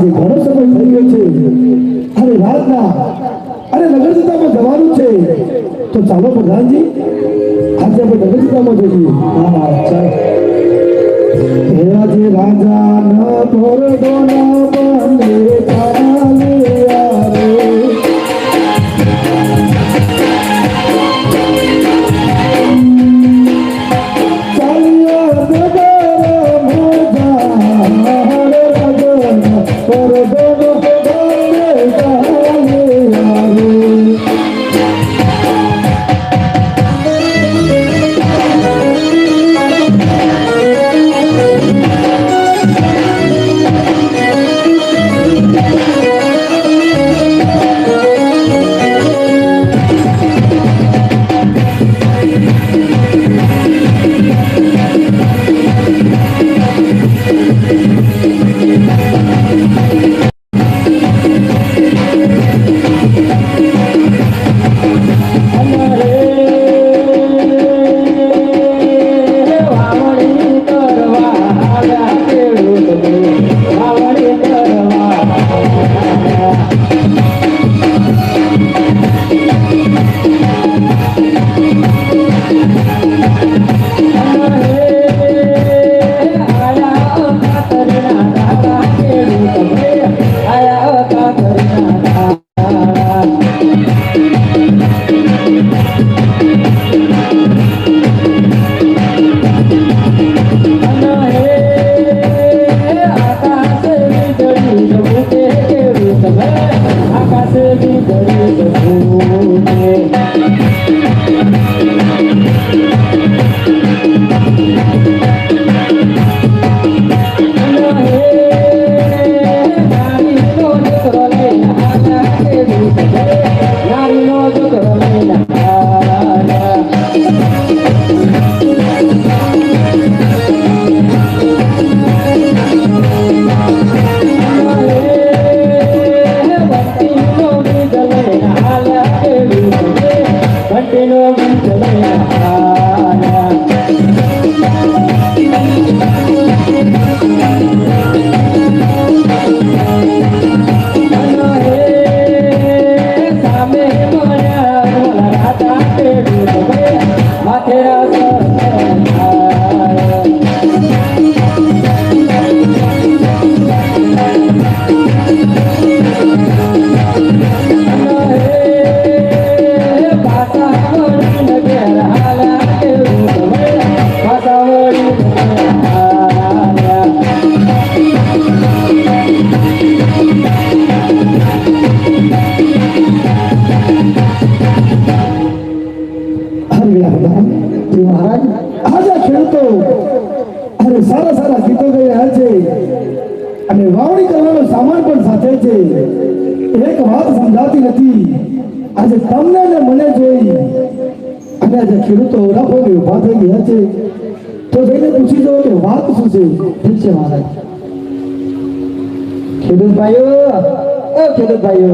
ઘણો સમય થઈ ગયો છે અને રાતના અરે નગરજતામાં જવાનું છે તો ચાલો પ્રધાનજી આજે આપણે નગરજતામાં જઈએ. હા ચાલો. આજે રાજા ન તોર દોના બંને ચાલે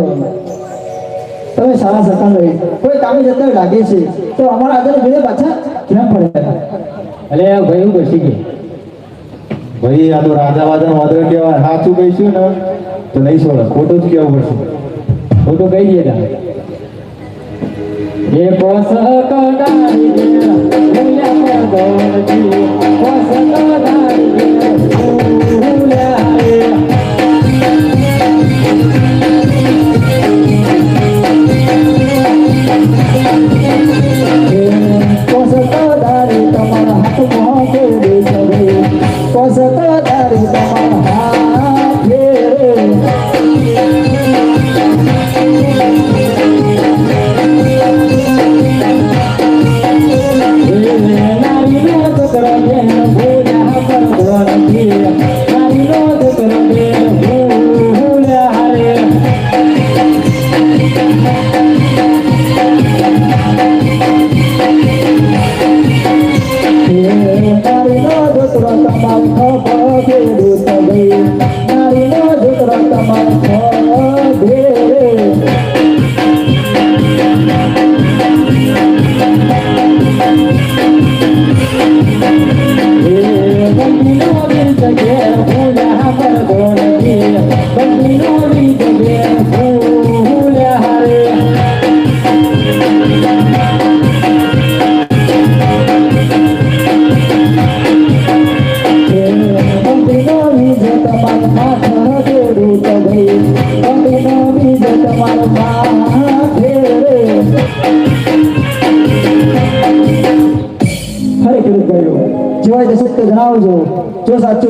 આવે તમે સારા સત્તા લઈ કોઈ કામે જતા લાગે છે તો અમારા આગળ ભીડે પાછા કેમ પડે? અલે ભાઈ બેસી ગઈ ભાઈ, આ તો રાજા વાજા વાદળ કહેવાય. સાચું કહીશું ને તો નહીં છોડે, ખોટું જ કહેવું પડશે. ખોટું કહી દે એ કોસ કડાઈ ભૂલ્યા પડોજી, કોસ કડાઈ ભૂલ્યા કોસદારી તમારા હાથમાં ફેરે કરે, કોસદારી તમારા હાથ ફેરે. નારી નો છોકરો ભૂલ્યા પડો નથી.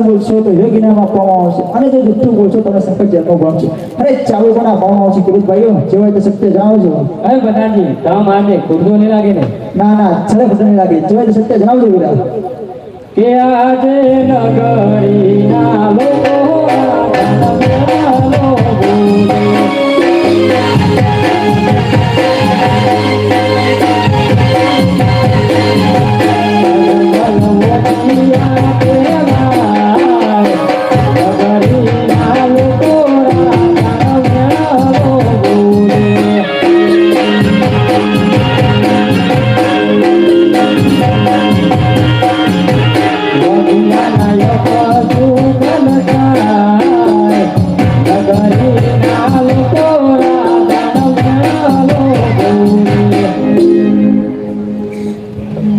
બોલશો તો યોગ્ય નામ આપવામાં આવશે અને જો જુઠ્ઠું બોલશો તમે સંકટ જન્મ પામશો. અરે ચાલુ પણ આપવામાં આવશે ખેડૂતભાઈઓ જેવાય તો સત્ય જણાવજો. અરે પ્રધાનજી કામ આજે ખુરદો નહીં લાગે ને ના ના છડે ખોટું નહીં લાગે જેવાય તો સત્ય જણાવજો વીરા. કે આજે નગરીના લોકો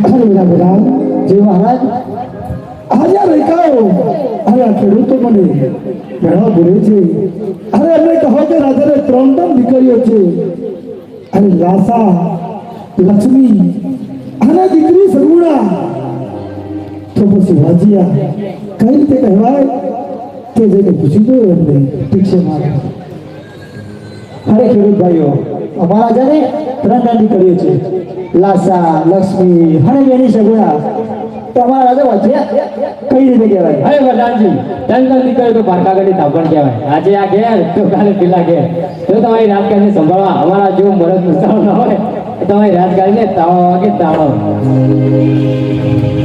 અરે વીરા પ્રધાન જી મહારાજ. આજે આ રેખાઓ અરે આ ખેડૂતો મને ઘણા બોલે છે. અરે એમને કહો કે રાજાને 3 દીકરીઓ છે. અરે લાસા, લક્ષ્મી અને દીકરી સગુણા. તો પછી વાજિયા કઈ રીતે કહેવાય કે જેને પૂછી દો એમને. ઠીક છે મહારાજ. અરે ખેડૂતભાઈઓ અમારા જાને 3 દીકરીઓ છે. લાસા, લક્ષ્મી અને બેની સગુણા. તો અમારા રાજા વાંચ્યા કઈ રીતે કહેવાય? અરે પ્રધાનજી દંડ દીકરી તો પારકાગઢની થાપણ કહેવાય. આજે આ ઘેર તો કાલે પેલા ઘેર. જો તમારી રાજકારણી સંભાળવા અમારા જેવું મરદ મુસાળ ન હોય તો તમારી રાજકારણીને તાળો વાગે તાળો.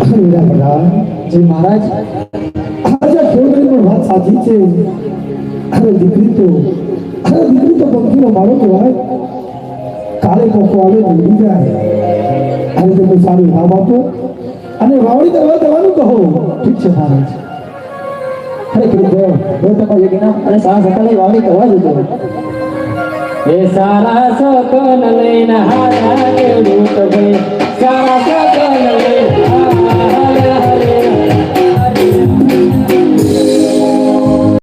અરે વીરા પ્રધાન જી મહારાજ. આજે ખેડૂતની પણ વાત સાચી છે. અરે દીકરી તો પંખીનો માળો કહેવાય. કાલે કોકો આવે નીકળી જાય. અને તો કોઈ સારું નામ આપો અને વાવણી કરવા દેવાનું કહો. ઠીક છે મહારાજ. અરે ખેડૂતભાઈઓ હવે તમારે યોગ્ય નામ અને સારા સકાળની વાવણી કરવા જજો. એ સારા સકન લઈને હારા ખેડૂત ભાઈ સારા